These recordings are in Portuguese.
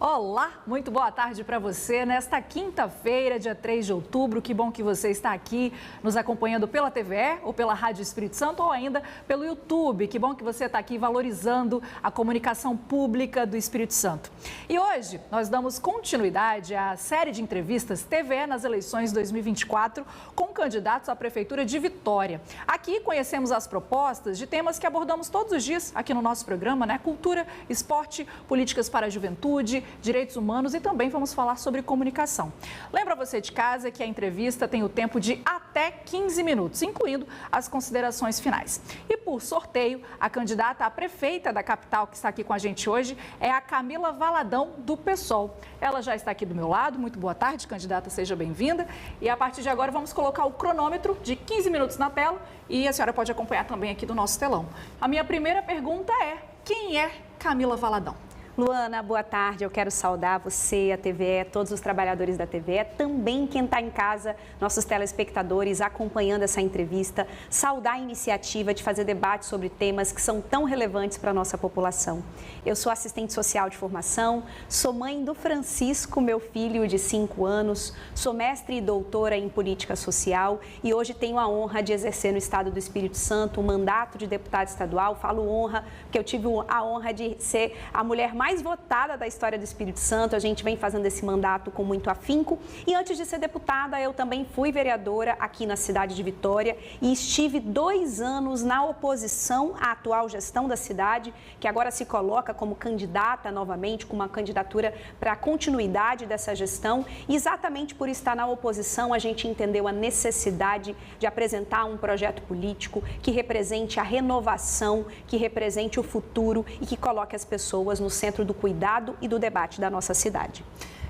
Olá, muito boa tarde para você nesta quinta-feira, dia 3 de outubro. Que bom que você está aqui nos acompanhando pela TVE ou pela Rádio Espírito Santo ou ainda pelo YouTube. Que bom que você está aqui valorizando a comunicação pública do Espírito Santo. E hoje nós damos continuidade à série de entrevistas TVE nas eleições 2024 com candidatos à Prefeitura de Vitória. Aqui conhecemos as propostas de temas que abordamos todos os dias aqui no nosso programa, né? Cultura, esporte, políticas para a juventude, direitos humanos e também vamos falar sobre comunicação. Lembra você de casa que a entrevista tem o tempo de até 15 minutos, incluindo as considerações finais. E por sorteio, a candidata a prefeita da capital que está aqui com a gente hoje é a Camila Valadão, do PSOL. Ela já está aqui do meu lado. Muito boa tarde, candidata, seja bem-vinda. E a partir de agora vamos colocar o cronômetro de 15 minutos na tela e a senhora pode acompanhar também aqui do nosso telão. A minha primeira pergunta é: quem é Camila Valadão? Luana, boa tarde. Eu quero saudar você, a TVE, todos os trabalhadores da TVE, também quem está em casa, nossos telespectadores acompanhando essa entrevista, saudar a iniciativa de fazer debate sobre temas que são tão relevantes para a nossa população. Eu sou assistente social de formação, sou mãe do Francisco, meu filho de 5 anos, sou mestre e doutora em política social e hoje tenho a honra de exercer no Estado do Espírito Santo o mandato de deputada estadual. Falo honra porque eu tive a honra de ser a mulher mais votada da história do Espírito Santo. A gente vem fazendo esse mandato com muito afinco e antes de ser deputada eu também fui vereadora aqui na cidade de Vitória e estive 2 anos na oposição à atual gestão da cidade, que agora se coloca como candidata novamente, com uma candidatura para a continuidade dessa gestão. E exatamente por estar na oposição a gente entendeu a necessidade de apresentar um projeto político que represente a renovação, que represente o futuro e que coloque as pessoas no centro do cuidado e do debate da nossa cidade.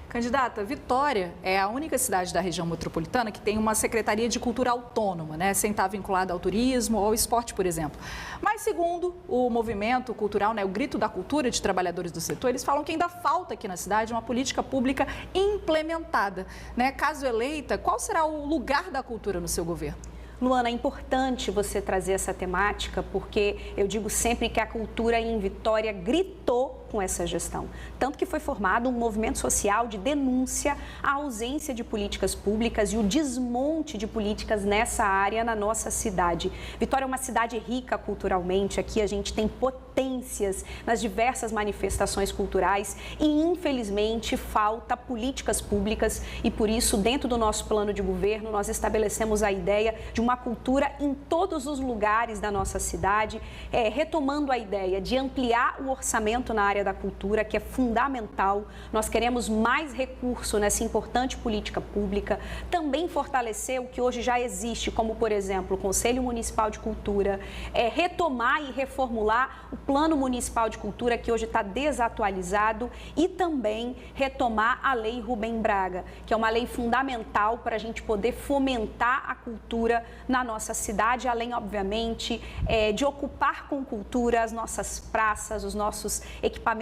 Candidata, Vitória é a única cidade da região metropolitana que tem uma Secretaria de Cultura autônoma, né? Sem estar vinculada ao turismo ou ao esporte, por exemplo. Mas segundo o movimento cultural, né, o Grito da Cultura de trabalhadores do setor, eles falam que ainda falta aqui na cidade uma política pública implementada, né? Caso eleita, qual será o lugar da cultura no seu governo? Luana, é importante você trazer essa temática porque eu digo sempre que a cultura em Vitória gritou com essa gestão. Tanto que foi formado um movimento social de denúncia à ausência de políticas públicas e o desmonte de políticas nessa área na nossa cidade. Vitória é uma cidade rica culturalmente, aqui a gente tem potências nas diversas manifestações culturais e infelizmente falta políticas públicas e por isso dentro do nosso plano de governo nós estabelecemos a ideia de uma cultura em todos os lugares da nossa cidade, retomando a ideia de ampliar o orçamento na área da cultura, que é fundamental. Nós queremos mais recurso nessa importante política pública, também fortalecer o que hoje já existe, como, por exemplo, o Conselho Municipal de Cultura, retomar e reformular o Plano Municipal de Cultura, que hoje está desatualizado, e também retomar a Lei Rubem Braga, que é uma lei fundamental para a gente poder fomentar a cultura na nossa cidade, além, obviamente, de ocupar com cultura as nossas praças, os nossos equipamentos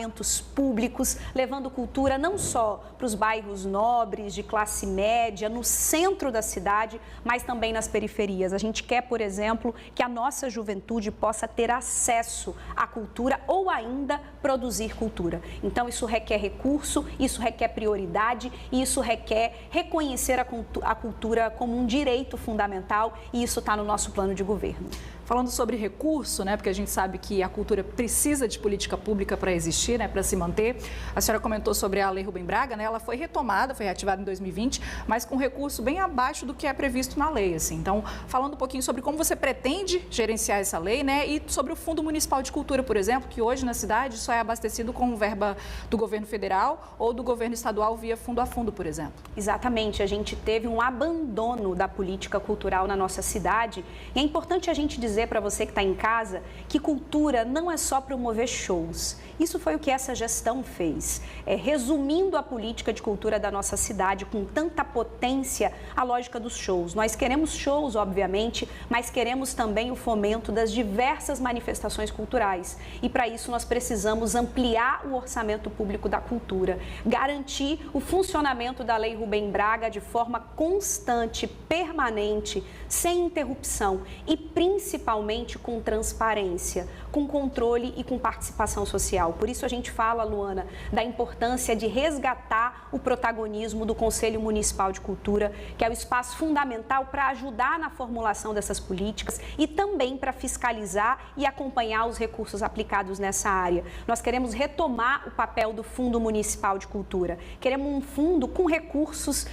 públicos, levando cultura não só para os bairros nobres, de classe média, no centro da cidade, mas também nas periferias. A gente quer, por exemplo, que a nossa juventude possa ter acesso à cultura ou ainda produzir cultura. Então, isso requer recurso, isso requer prioridade e isso requer reconhecer a cultura como um direito fundamental e isso está no nosso plano de governo. Falando sobre recurso, né, porque a gente sabe que a cultura precisa de política pública para existir, né, para se manter. A senhora comentou sobre a Lei Rubem Braga, né, ela foi retomada, foi reativada em 2020, mas com recurso bem abaixo do que é previsto na lei, assim. Então, falando um pouquinho sobre como você pretende gerenciar essa lei, né, e sobre o Fundo Municipal de Cultura, por exemplo, que hoje na cidade só é abastecido com verba do governo federal ou do governo estadual via fundo a fundo, por exemplo. Exatamente, a gente teve um abandono da política cultural na nossa cidade e é importante a gente dizer para você que está em casa que cultura não é só promover shows. Isso foi o que essa gestão fez. Resumindo a política de cultura da nossa cidade com tanta potência, a lógica dos shows. Nós queremos shows, obviamente, mas queremos também o fomento das diversas manifestações culturais. E para isso nós precisamos ampliar o orçamento público da cultura, garantir o funcionamento da Lei Rubem Braga de forma constante, permanente, sem interrupção e principalmente principalmente com transparência, com controle e com participação social. Por isso a gente fala, Luana, da importância de resgatar o protagonismo do Conselho Municipal de Cultura, que é o espaço fundamental para ajudar na formulação dessas políticas e também para fiscalizar e acompanhar os recursos aplicados nessa área. Nós queremos retomar o papel do Fundo Municipal de Cultura. Queremos um fundo com recursos,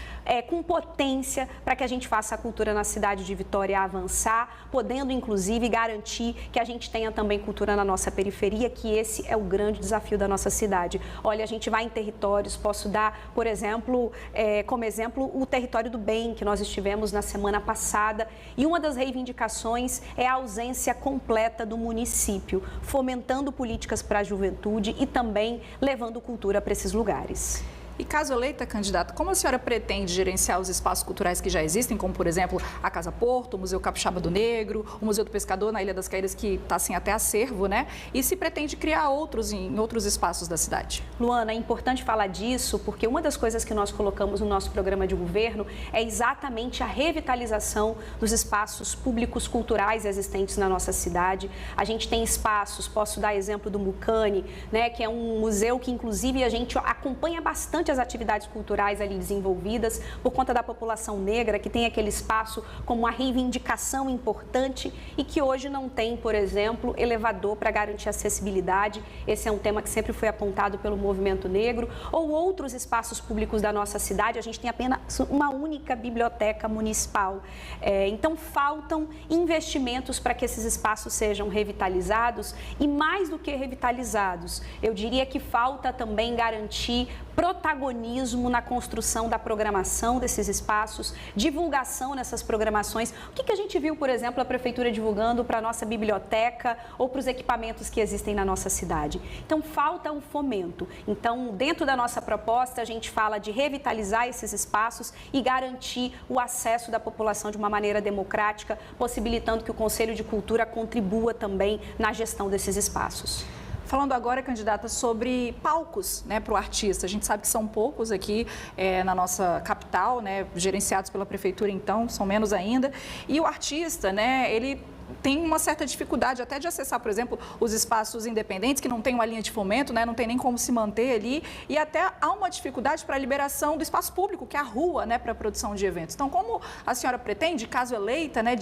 com potência, para que a gente faça a cultura na cidade de Vitória avançar, podendo inclusive garantir que a gente tenha também cultura na nossa periferia, que esse é o grande desafio da nossa cidade. Olha, a gente vai em territórios, posso dar, por exemplo, como exemplo, o território do bem, que nós estivemos na semana passada, e uma das reivindicações é a ausência completa do município, fomentando políticas para a juventude e também levando cultura para esses lugares. E caso eleita, candidata, como a senhora pretende gerenciar os espaços culturais que já existem, como, por exemplo, a Casa Porto, o Museu Capixaba do Negro, o Museu do Pescador na Ilha das Caídas, que está assim até acervo, né? E se pretende criar outros em outros espaços da cidade? Luana, é importante falar disso, porque uma das coisas que nós colocamos no nosso programa de governo é exatamente a revitalização dos espaços públicos culturais existentes na nossa cidade. A gente tem espaços, posso dar exemplo do Mucane, né, que é um museu que, inclusive, a gente acompanha bastante as atividades culturais ali desenvolvidas por conta da população negra, que tem aquele espaço como uma reivindicação importante e que hoje não tem, por exemplo, elevador para garantir acessibilidade. Esse é um tema que sempre foi apontado pelo movimento negro. Ou outros espaços públicos da nossa cidade, a gente tem apenas uma única biblioteca municipal. Então, faltam investimentos para que esses espaços sejam revitalizados e, mais do que revitalizados, eu diria que falta também garantir protagonismo na construção da programação desses espaços, divulgação nessas programações. O que a gente viu, por exemplo, a Prefeitura divulgando para a nossa biblioteca ou para os equipamentos que existem na nossa cidade? Então, falta um fomento. Então, dentro da nossa proposta, a gente fala de revitalizar esses espaços e garantir o acesso da população de uma maneira democrática, possibilitando que o Conselho de Cultura contribua também na gestão desses espaços. Falando agora, candidata, sobre palcos, né, para o artista. A gente sabe que são poucos aqui na nossa capital, né, gerenciados pela prefeitura, então, são menos ainda. E o artista, né, ele tem uma certa dificuldade até de acessar, por exemplo, os espaços independentes, que não tem uma linha de fomento, né, não tem nem como se manter ali. E até há uma dificuldade para a liberação do espaço público, que é a rua, né, para a produção de eventos. Então, como a senhora pretende, caso eleita, né,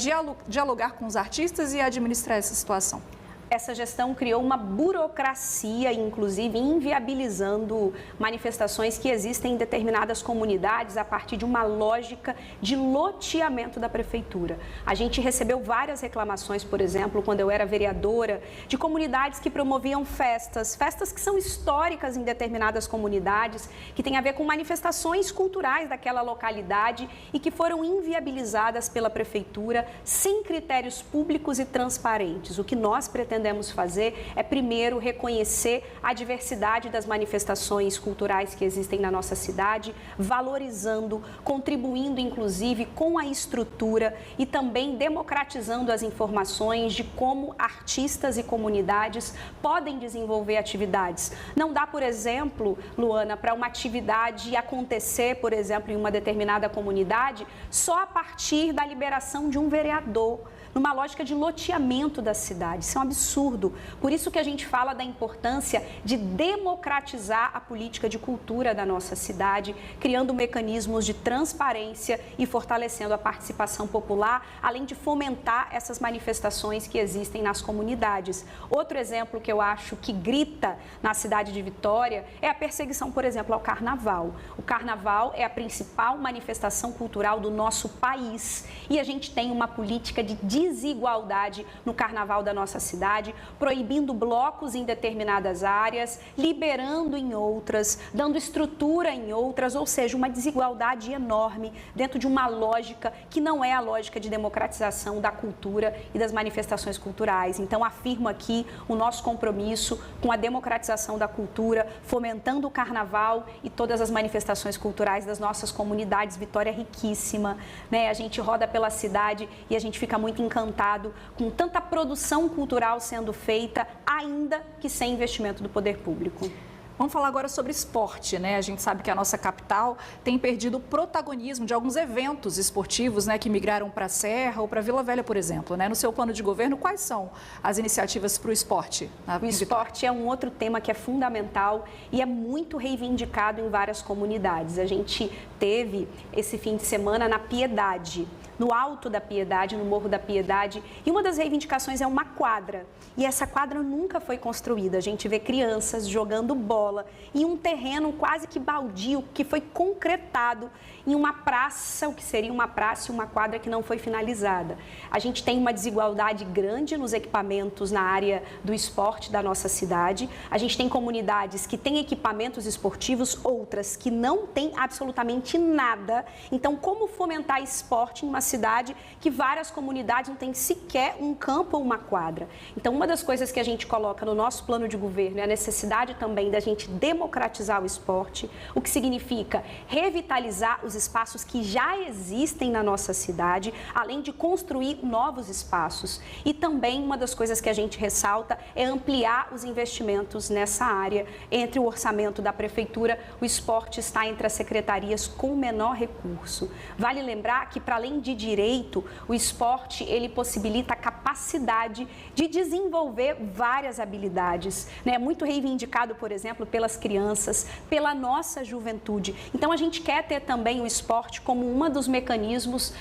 dialogar com os artistas e administrar essa situação? Essa gestão criou uma burocracia, inclusive inviabilizando manifestações que existem em determinadas comunidades a partir de uma lógica de loteamento da prefeitura. A gente recebeu várias reclamações, por exemplo, quando eu era vereadora, de comunidades que promoviam festas que são históricas em determinadas comunidades, que têm a ver com manifestações culturais daquela localidade e que foram inviabilizadas pela prefeitura sem critérios públicos e transparentes. O que nós pretendemos fazer é, primeiro, reconhecer a diversidade das manifestações culturais que existem na nossa cidade, valorizando, contribuindo, inclusive, com a estrutura e também democratizando as informações de como artistas e comunidades podem desenvolver atividades. Não dá, por exemplo, Luana, para uma atividade acontecer, por exemplo, em uma determinada comunidade, só a partir da liberação de um vereador, numa lógica de loteamento da cidade. Isso é um absurdo. Por isso que a gente fala da importância de democratizar a política de cultura da nossa cidade, criando mecanismos de transparência e fortalecendo a participação popular, além de fomentar essas manifestações que existem nas comunidades. Outro exemplo que eu acho que grita na cidade de Vitória é a perseguição, por exemplo, ao carnaval. O carnaval é a principal manifestação cultural do nosso país e a gente tem uma política de desigualdade no carnaval da nossa cidade, proibindo blocos em determinadas áreas, liberando em outras, dando estrutura em outras, ou seja, uma desigualdade enorme dentro de uma lógica que não é a lógica de democratização da cultura e das manifestações culturais. Então, afirmo aqui o nosso compromisso com a democratização da cultura, fomentando o carnaval e todas as manifestações culturais das nossas comunidades. Vitória é riquíssima, né? A gente roda pela cidade e a gente fica muito encantado com tanta produção cultural sendo feita, ainda que sem investimento do poder público. Vamos falar agora sobre esporte, né? A gente sabe que a nossa capital tem perdido o protagonismo de alguns eventos esportivos, né, que migraram para a Serra ou para Vila Velha, por exemplo, né? No seu plano de governo, quais são as iniciativas para o esporte? O esporte é um outro tema que é fundamental e é muito reivindicado em várias comunidades. A gente teve esse fim de semana na Piedade, no Alto da Piedade, no Morro da Piedade, e uma das reivindicações é uma quadra. E essa quadra nunca foi construída. A gente vê crianças jogando bola em um terreno quase que baldio, que foi concretado em uma praça, o que seria uma praça e uma quadra que não foi finalizada. A gente tem uma desigualdade grande nos equipamentos na área do esporte da nossa cidade. A gente tem comunidades que têm equipamentos esportivos, outras que não têm absolutamente nada. Então, como fomentar esporte em uma cidade que várias comunidades não têm sequer um campo ou uma quadra? Então, uma das coisas que a gente coloca no nosso plano de governo é a necessidade também da gente democratizar o esporte, o que significa revitalizar os espaços que já existem na nossa cidade, além de construir novos espaços. E também uma das coisas que a gente ressalta é ampliar os investimentos nessa área. Entre o orçamento da prefeitura, o esporte está entre as secretarias com menor recurso. Vale lembrar que, para além de direito, o esporte ele possibilita a capacidade de desenvolver várias habilidades, né? Muito reivindicado, por exemplo, pelas crianças, pela nossa juventude. Então, a gente quer ter também o esporte como um dos mecanismos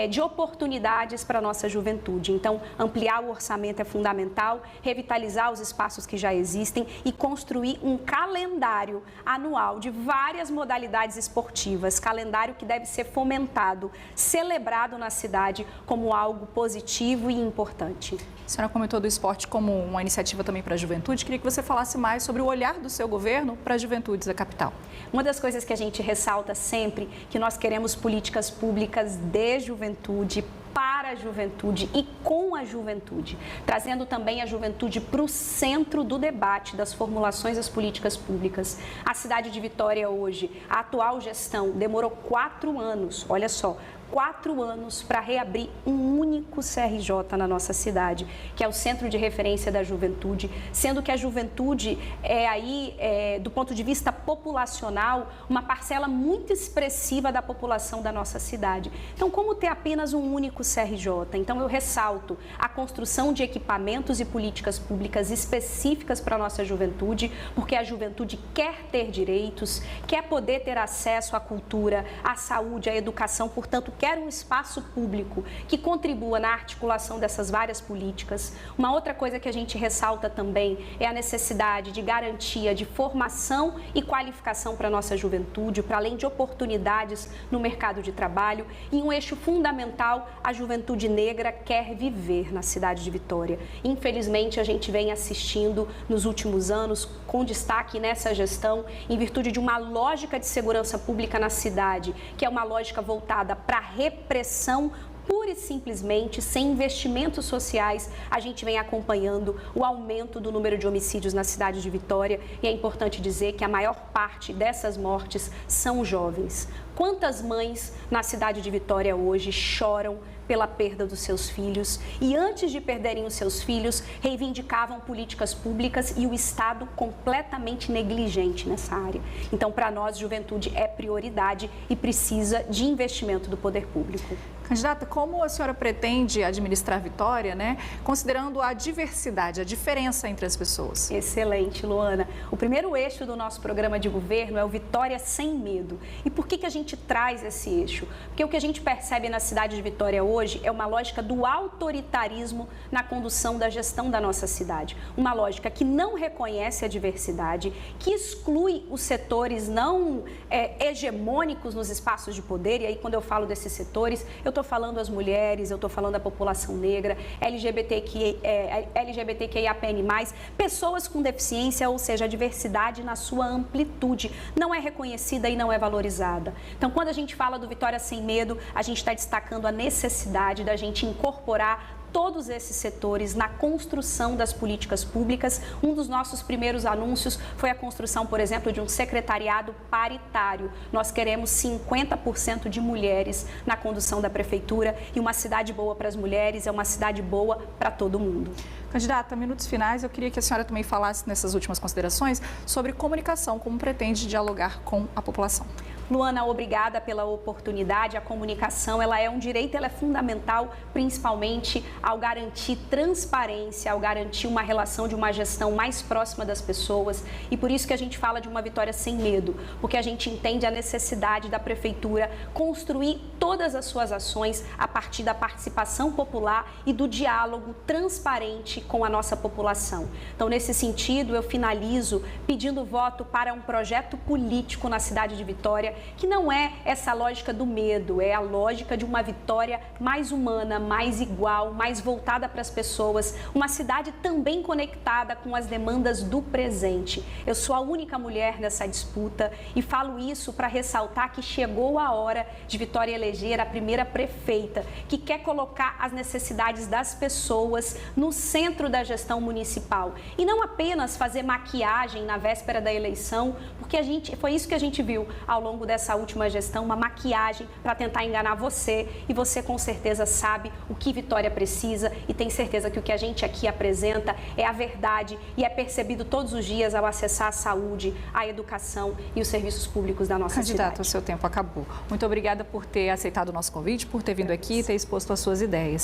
de oportunidades para a nossa juventude. Então, ampliar o orçamento é fundamental, revitalizar os espaços que já existem e construir um calendário anual de várias modalidades esportivas, calendário que deve ser fomentado, celebrado na cidade como algo positivo e importante. A senhora comentou do esporte como uma iniciativa também para a juventude. Queria que você falasse mais sobre o olhar do seu governo para as juventudes da capital. Uma das coisas que a gente ressalta sempre, que nós queremos políticas públicas de juventude, para a juventude e com a juventude, trazendo também a juventude para o centro do debate das formulações das políticas públicas. A cidade de Vitória hoje, a atual gestão, demorou 4 anos, olha só, 4 anos para reabrir um único CRJ na nossa cidade, que é o Centro de Referência da Juventude, sendo que a juventude do ponto de vista populacional, uma parcela muito expressiva da população da nossa cidade. Então, como ter apenas um único CRJ? Então, eu ressalto a construção de equipamentos e políticas públicas específicas para a nossa juventude, porque a juventude quer ter direitos, quer poder ter acesso à cultura, à saúde, à educação, portanto, quer um espaço público que contribua na articulação dessas várias políticas. Uma outra coisa que a gente ressalta também é a necessidade de garantia de formação e qualificação para a nossa juventude, para além de oportunidades no mercado de trabalho. E um eixo fundamental, a juventude negra quer viver na cidade de Vitória. Infelizmente, a gente vem assistindo nos últimos anos, com destaque nessa gestão, em virtude de uma lógica de segurança pública na cidade, que é uma lógica voltada para repressão pura e simplesmente, sem investimentos sociais, a gente vem acompanhando o aumento do número de homicídios na cidade de Vitória e é importante dizer que a maior parte dessas mortes são jovens. Quantas mães na cidade de Vitória hoje choram pela perda dos seus filhos e antes de perderem os seus filhos, reivindicavam políticas públicas e o Estado completamente negligente nessa área. Então, para nós, juventude é prioridade e precisa de investimento do poder público. Candidata, como a senhora pretende administrar Vitória, né, considerando a diversidade, a diferença entre as pessoas? Excelente, Luana. O primeiro eixo do nosso programa de governo é o Vitória Sem Medo. E por que a gente traz esse eixo? Porque o que a gente percebe na cidade de Vitória hoje é uma lógica do autoritarismo na condução da gestão da nossa cidade. Uma lógica que não reconhece a diversidade, que exclui os setores não hegemônicos nos espaços de poder. E aí, quando eu falo desses setores, eu estou falando as mulheres, eu estou falando a população negra, LGBTQIAPN+, pessoas com deficiência, ou seja, a diversidade na sua amplitude não é reconhecida e não é valorizada. Então, quando a gente fala do Vitória Sem Medo, a gente está destacando a necessidade da gente incorporar todos esses setores na construção das políticas públicas. Um dos nossos primeiros anúncios foi a construção, por exemplo, de um secretariado paritário. Nós queremos 50% de mulheres na condução da prefeitura, e uma cidade boa para as mulheres é uma cidade boa para todo mundo. Candidata, minutos finais, eu queria que a senhora também falasse nessas últimas considerações sobre comunicação, como pretende dialogar com a população. Luana, obrigada pela oportunidade. A comunicação, ela é um direito, ela é fundamental, principalmente ao garantir transparência, ao garantir uma relação de uma gestão mais próxima das pessoas. E por isso que a gente fala de uma vitória sem medo, porque a gente entende a necessidade da prefeitura construir todas as suas ações a partir da participação popular e do diálogo transparente com a nossa população. Então, nesse sentido, eu finalizo pedindo voto para um projeto político na cidade de Vitória, que não é essa lógica do medo, é a lógica de uma Vitória mais humana, mais igual, mais voltada para as pessoas, uma cidade também conectada com as demandas do presente. Eu sou a única mulher nessa disputa e falo isso para ressaltar que chegou a hora de Vitória eleger a primeira prefeita, que quer colocar as necessidades das pessoas no centro da gestão municipal e não apenas fazer maquiagem na véspera da eleição, porque foi isso que a gente viu ao longo dessa última gestão, uma maquiagem para tentar enganar você, e você com certeza sabe o que Vitória precisa e tem certeza que o que a gente aqui apresenta é a verdade e é percebido todos os dias ao acessar a saúde, a educação e os serviços públicos da nossa cidade. Candidata, o seu tempo acabou. Muito obrigada por ter aceitado o nosso convite, por ter vindo aqui e ter exposto as suas ideias.